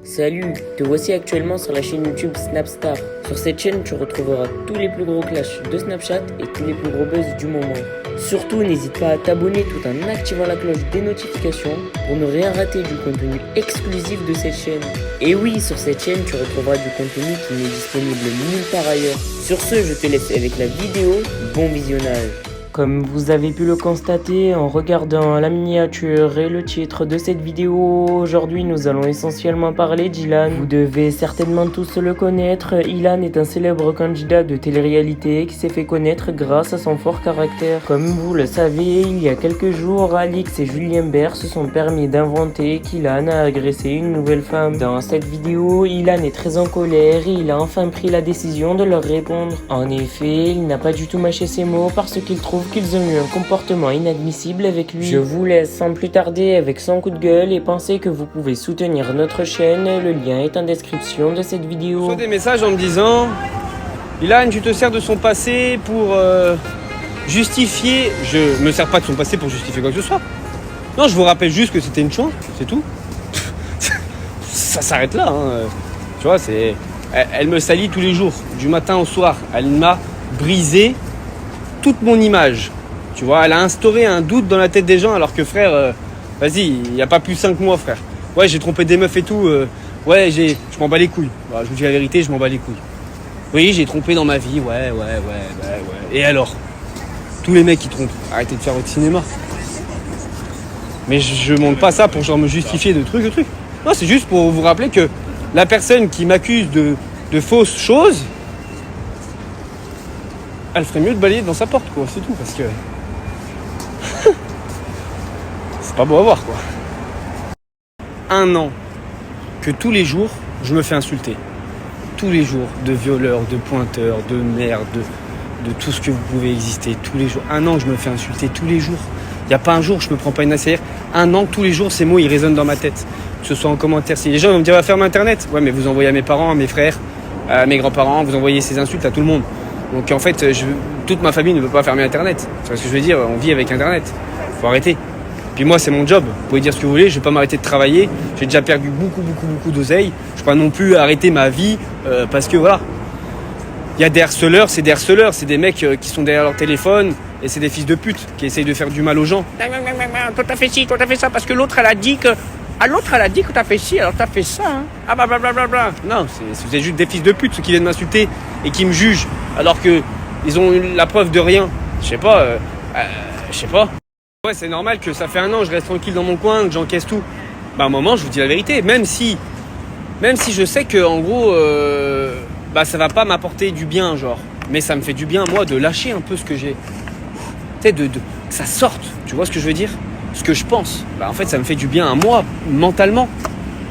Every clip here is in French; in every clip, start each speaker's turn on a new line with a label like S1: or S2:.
S1: Salut, te voici actuellement sur la chaîne YouTube Snapstar. Sur cette chaîne, tu retrouveras tous les plus gros clashs de Snapchat et tous les plus gros buzz du moment. Surtout, n'hésite pas à t'abonner tout en activant la cloche des notifications pour ne rien rater du contenu exclusif de cette chaîne. Et oui, sur cette chaîne, tu retrouveras du contenu qui n'est disponible nulle part ailleurs. Sur ce, je te laisse avec la vidéo. Bon visionnage. Comme vous avez pu le constater en regardant la miniature et le titre de cette vidéo, aujourd'hui nous allons essentiellement parler d'Ilan. Vous devez certainement tous le connaître, Ilan est un célèbre candidat de télé-réalité qui s'est fait connaître grâce à son fort caractère. Comme vous le savez, il y a quelques jours, Alix et Julien Bert se sont permis d'inventer qu'Ilan a agressé une nouvelle femme. Dans cette vidéo, Ilan est très en colère et il a enfin pris la décision de leur répondre. En effet, il n'a pas du tout mâché ses mots parce qu'il trouve qu'ils ont eu un comportement inadmissible avec lui. Je vous laisse sans plus tarder avec son coup de gueule et pensez que vous pouvez soutenir notre chaîne, le lien est en description de cette vidéo.
S2: Je reçois des messages en me disant Ilan, tu te sers de son passé pour justifier. Je me sers pas de son passé pour justifier quoi que ce soit. Non, je vous rappelle juste que c'était une chance, c'est tout. Ça s'arrête là. Tu vois, elle me salit tous les jours, du matin au soir. Elle m'a brisé toute mon image, tu vois, elle a instauré un doute dans la tête des gens alors que frère, vas-y, il n'y a pas plus 5 mois frère. Ouais, j'ai trompé des meufs et tout, ouais, je m'en bats les couilles. Bah, je vous dis la vérité, je m'en bats les couilles. Oui, j'ai trompé dans ma vie, ouais. Et alors? Tous les mecs qui trompent, arrêtez de faire votre cinéma. Mais je montre pas ça pour genre me justifier de trucs. Non, c'est juste pour vous rappeler que la personne qui m'accuse de fausses choses, elle ferait mieux de balayer devant sa porte, quoi, c'est tout, parce que c'est pas beau à voir, quoi. 1 an que tous les jours, je me fais insulter. Tous les jours, de violeurs, de pointeurs, de merde, de tout ce que vous pouvez exister, tous les jours. 1 an que je me fais insulter, tous les jours. Il n'y a pas un jour, je me prends pas une ACR. 1 an, tous les jours, ces mots, ils résonnent dans ma tête. Que ce soit en commentaire. Si les gens vont me dire, va fermer Internet. Ouais, mais vous envoyez à mes parents, à mes frères, à mes grands-parents, vous envoyez ces insultes à tout le monde. Donc en fait, toute ma famille ne peut pas fermer Internet. C'est ce que je veux dire, on vit avec Internet. Faut arrêter. Puis moi, c'est mon job. Vous pouvez dire ce que vous voulez, je vais pas m'arrêter de travailler. J'ai déjà perdu beaucoup d'oseille. Je ne vais pas non plus arrêter ma vie parce que voilà. Il y a des harceleurs, c'est des mecs qui sont derrière leur téléphone et c'est des fils de pute qui essayent de faire du mal aux gens. Toi t'as fait ci, toi t'as fait ça parce que l'autre elle a dit que... Ah, l'autre elle a dit que t'as fait ci, alors t'as fait ça. Hein. Ah bah blablabla. Non, c'est juste des fils de pute ceux qui viennent m'insulter et qui me jugent alors que ils ont eu la preuve de rien. Je sais pas. Ouais, c'est normal que ça fait 1 an, je reste tranquille dans mon coin, que j'encaisse tout. Bah à un moment, je vous dis la vérité, même si je sais que en gros, ça va pas m'apporter du bien, genre. Mais ça me fait du bien moi de lâcher un peu ce que j'ai. Tu sais, que ça sorte. Tu vois ce que je veux dire? Ce que je pense. Bah en fait, ça me fait du bien à moi, mentalement,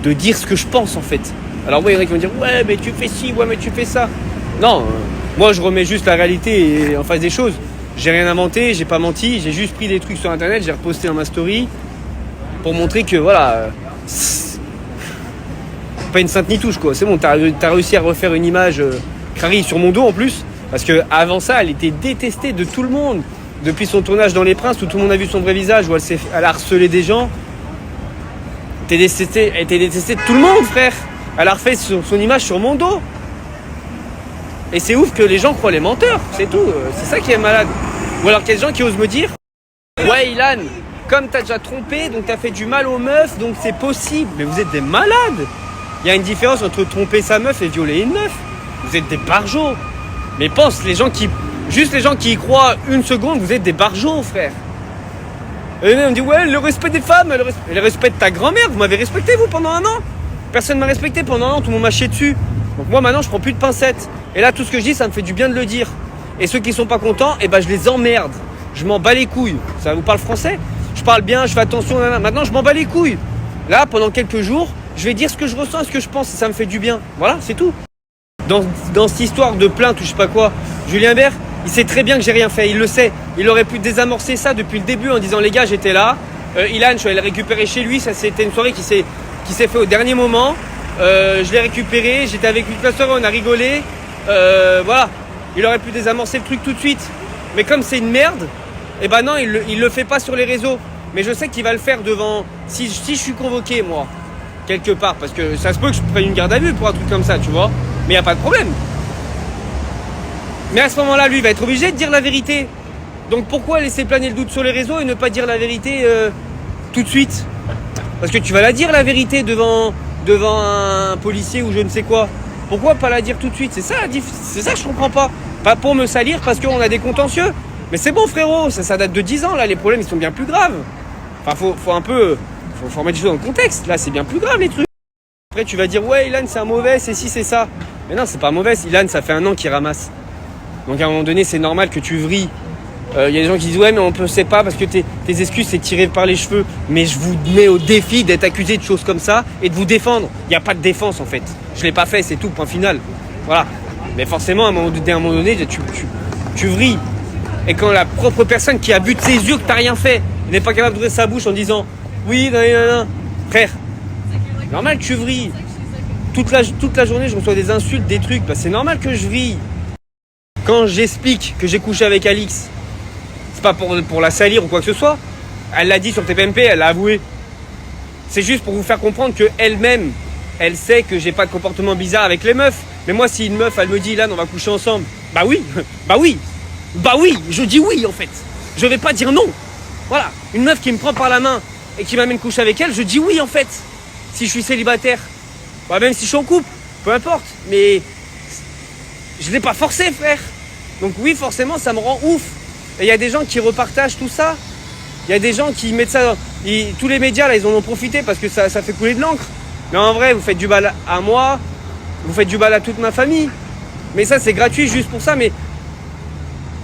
S2: de dire ce que je pense en fait. Alors ouais, il y en a qui vont dire ouais, mais tu fais ci, ouais, mais tu fais ça. Non, moi je remets juste la réalité en face des choses. J'ai rien inventé, j'ai pas menti, j'ai juste pris des trucs sur internet, j'ai reposté dans ma story pour montrer que voilà, pas une sainte ni touche quoi. C'est bon, t'as réussi à refaire une image crari sur mon dos en plus, parce que avant ça, elle était détestée de tout le monde. Depuis son tournage dans Les Princes, où tout le monde a vu son vrai visage, où elle a harcelé des gens, elle était détestée de tout le monde, frère. Elle a refait son image sur mon dos. Et c'est ouf que les gens croient les menteurs, c'est tout. C'est ça qui est malade. Ou alors qu'il y a des gens qui osent me dire ouais, Ilan, comme t'as déjà trompé, donc t'as fait du mal aux meufs, donc c'est possible. Mais vous êtes des malades. Il y a une différence entre tromper sa meuf et violer une meuf. Vous êtes des barjots. Mais les gens qui y croient 1 seconde, vous êtes des barjots, frère. Et on me dit ouais, le respect des femmes, le respect de ta grand-mère, vous m'avez respecté vous pendant 1 an. Personne m'a respecté pendant 1 an, tout le monde m'a chié dessus. Donc moi maintenant je prends plus de pincettes. Et là tout ce que je dis, ça me fait du bien de le dire. Et ceux qui sont pas contents, je les emmerde. Je m'en bats les couilles. Ça vous parle français? Je parle bien, je fais attention. Maintenant je m'en bats les couilles. Là pendant quelques jours, je vais dire ce que je ressens, ce que je pense, et ça me fait du bien. Voilà, c'est tout. Dans cette histoire de plainte ou je sais pas quoi, Julien Bert, il sait très bien que j'ai rien fait, il le sait. Il aurait pu désamorcer ça depuis le début en disant les gars, j'étais là. Ilan, je suis allé le récupérer chez lui, ça c'était une soirée qui s'est fait au dernier moment. Je l'ai récupéré, j'étais avec lui toute la soirée, on a rigolé. Voilà, il aurait pu désamorcer le truc tout de suite. Mais comme c'est une merde, non, il le fait pas sur les réseaux. Mais je sais qu'il va le faire devant. Si je suis convoqué, moi, quelque part. Parce que ça se peut que je prenne une garde à vue pour un truc comme ça, tu vois. Mais il n'y a pas de problème. Mais à ce moment-là, lui, il va être obligé de dire la vérité. Donc pourquoi laisser planer le doute sur les réseaux et ne pas dire la vérité tout de suite? Parce que tu vas la dire la vérité devant un policier ou je ne sais quoi. Pourquoi pas la dire tout de suite? C'est ça que je comprends pas. Pas pour me salir parce qu'on a des contentieux. Mais c'est bon frérot, ça date de 10 ans là, les problèmes ils sont bien plus graves. Enfin faut un peu. Faut remettre les choses dans le contexte. Là c'est bien plus grave les trucs. Après tu vas dire ouais Ilan c'est un mauvais, c'est si c'est ça. Mais non c'est pas mauvais, Ilan ça fait 1 an qu'il ramasse. Donc à un moment donné c'est normal que tu vrilles. Y a des gens qui disent ouais mais on ne sait pas parce que tes excuses c'est tiré par les cheveux. Mais je vous mets au défi d'être accusé de choses comme ça et de vous défendre. Il n'y a pas de défense en fait. Je l'ai pas fait, c'est tout, point final. Voilà. Mais forcément à un moment donné tu vrilles. Et quand la propre personne qui a bu de ses yeux que t'as rien fait n'est pas capable d'ouvrir sa bouche en disant oui non. Frère, normal que tu vrilles. Toute la journée je reçois des insultes, des trucs, bah c'est normal que je vrille. Quand j'explique que j'ai couché avec Alix, c'est pas pour la salir ou quoi que ce soit. Elle l'a dit sur TPMP, elle l'a avoué. C'est juste pour vous faire comprendre que elle-même, elle sait que j'ai pas de comportement bizarre avec les meufs. Mais moi, si une meuf, elle me dit, là, on va coucher ensemble. Bah oui, je dis oui en fait. Je vais pas dire non. Voilà, une meuf qui me prend par la main et qui m'amène coucher avec elle, je dis oui en fait. Si je suis célibataire, bah même si je suis en couple, peu importe. Mais je l'ai pas forcé, frère. Donc oui, forcément, ça me rend ouf. Et il y a des gens qui repartagent tout ça. Il y a des gens qui mettent ça... tous les médias, là, ils en ont profité parce que ça fait couler de l'encre. Mais en vrai, vous faites du mal à moi. Vous faites du mal à toute ma famille. Mais ça, c'est gratuit juste pour ça. Mais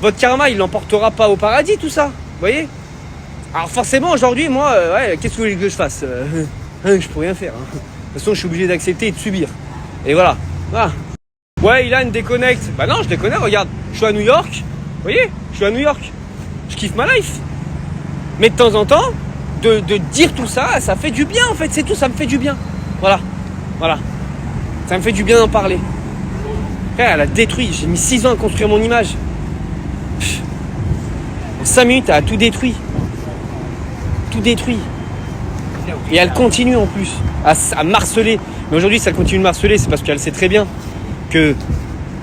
S2: votre karma, il l'emportera pas au paradis, tout ça. Vous voyez? Alors forcément, aujourd'hui, moi, qu'est-ce que vous voulez que je fasse? Je peux rien faire. Hein. De toute façon, je suis obligé d'accepter et de subir. Et voilà. Ouais, Ilan déconnecte. Bah non, je déconnecte, regarde. Je suis à New York. Vous voyez? Je suis à New York. Je kiffe ma life. Mais de temps en temps, de dire tout ça, ça fait du bien en fait. C'est tout, ça me fait du bien. Voilà. Ça me fait du bien d'en parler. Frère, elle a détruit. J'ai mis 6 ans à construire mon image. En 5 minutes, elle a tout détruit. Et elle continue en plus à marceler. Mais aujourd'hui, si elle continue de marceler, c'est parce qu'elle sait très bien que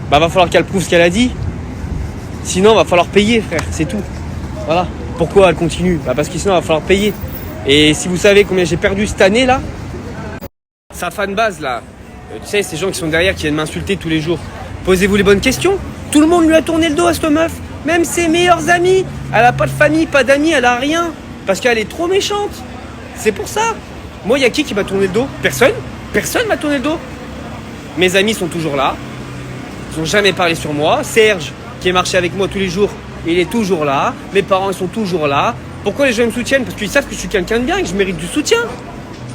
S2: va falloir qu'elle prouve ce qu'elle a dit. Sinon, va falloir payer, frère. C'est tout. Voilà. Pourquoi elle continue? Parce que sinon, il va falloir payer. Et si vous savez combien j'ai perdu cette année là, sa fanbase là, tu sais, ces gens qui sont derrière qui viennent m'insulter tous les jours. Posez-vous les bonnes questions. Tout le monde lui a tourné le dos à cette meuf. Même ses meilleurs amis. Elle a pas de famille, pas d'amis, elle a rien. Parce qu'elle est trop méchante. C'est pour ça. Moi, il y a qui m'a tourné le dos? Personne. Personne m'a tourné le dos. Mes amis sont toujours là. Ils n'ont jamais parlé sur moi. Serge, qui est marché avec moi tous les jours, il est toujours là. Mes parents, ils sont toujours là. Pourquoi les gens me soutiennent? Parce qu'ils savent que je suis quelqu'un de bien et que je mérite du soutien.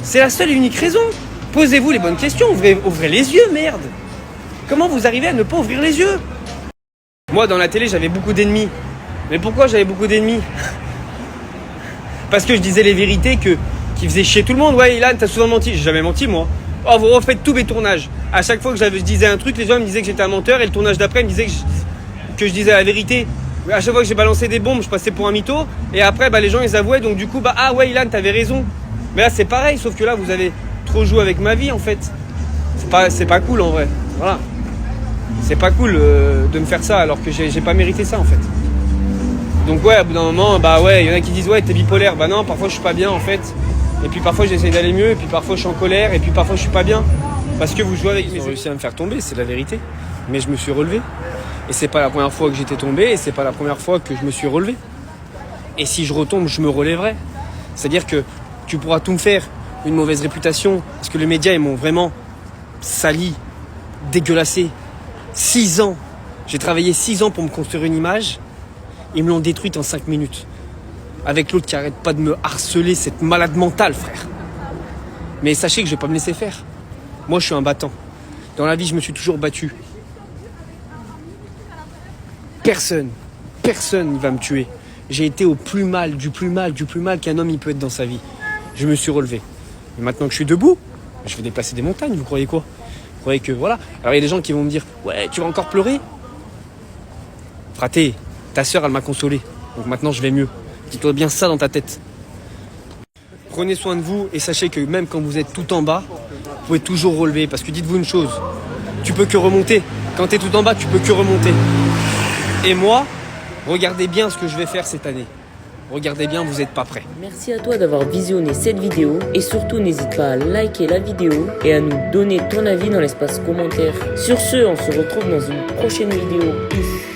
S2: C'est la seule et unique raison. Posez-vous les bonnes questions. Ouvrez les yeux, merde. Comment vous arrivez à ne pas ouvrir les yeux? Moi, dans la télé, j'avais beaucoup d'ennemis. Mais pourquoi j'avais beaucoup d'ennemis? Parce que je disais les vérités qui faisaient chier tout le monde. Ouais, Ilan, t'as souvent menti. J'ai jamais menti, moi. Oh, vous refaites tous mes tournages. À chaque fois que je disais un truc, les gens me disaient que j'étais un menteur. Et le tournage d'après, ils me disaient que je disais la vérité. À chaque fois que j'ai balancé des bombes, je passais pour un mytho. Et après, les gens, ils avouaient. Donc du coup, ah ouais, Ilan, t'avais raison. Mais là, c'est pareil. Sauf que là, vous avez trop joué avec ma vie, en fait. C'est pas cool, en vrai. Voilà. C'est pas cool de me faire ça alors que j'ai pas mérité ça, en fait. Donc ouais, au bout d'un moment, il y en a qui disent ouais, t'es bipolaire. Bah non, parfois je suis pas bien, en fait. Et puis parfois j'essaie d'aller mieux. Et puis parfois je suis en colère. Et puis parfois je suis pas bien. Parce que vous jouez avec mes... Ils ont réussi à me faire tomber, c'est la vérité. Mais je me suis relevé. Et c'est pas la première fois que j'étais tombé. Et c'est pas la première fois que je me suis relevé. Et si je retombe, je me relèverai. C'est-à-dire que tu pourras tout me faire. Une mauvaise réputation. Parce que les médias, ils m'ont vraiment sali, dégueulassé. 6 ans. J'ai travaillé 6 ans pour me construire une image. Ils me l'ont détruite en 5 minutes. Avec l'autre qui arrête pas de me harceler, cette malade mentale, frère. Mais sachez que je vais pas me laisser faire. Moi, je suis un battant. Dans la vie, je me suis toujours battu. Personne ne va me tuer. J'ai été au plus mal qu'un homme il peut être dans sa vie. Je me suis relevé. Et maintenant que je suis debout, je vais déplacer des montagnes, vous croyez quoi? Vous croyez que voilà? Alors il y a des gens qui vont me dire, ouais, tu vas encore pleurer? Fraté, ta sœur, elle m'a consolé. Donc maintenant, je vais mieux. Dis-toi bien ça dans ta tête. Prenez soin de vous et sachez que même quand vous êtes tout en bas, vous pouvez toujours relever. Parce que dites-vous une chose, tu peux que remonter. Quand tu es tout en bas, tu peux que remonter. Et moi, regardez bien ce que je vais faire cette année. Regardez bien, vous n'êtes pas prêts.
S1: Merci à toi d'avoir visionné cette vidéo et surtout n'hésite pas à liker la vidéo et à nous donner ton avis dans l'espace commentaire. Sur ce, on se retrouve dans une prochaine vidéo. Peace.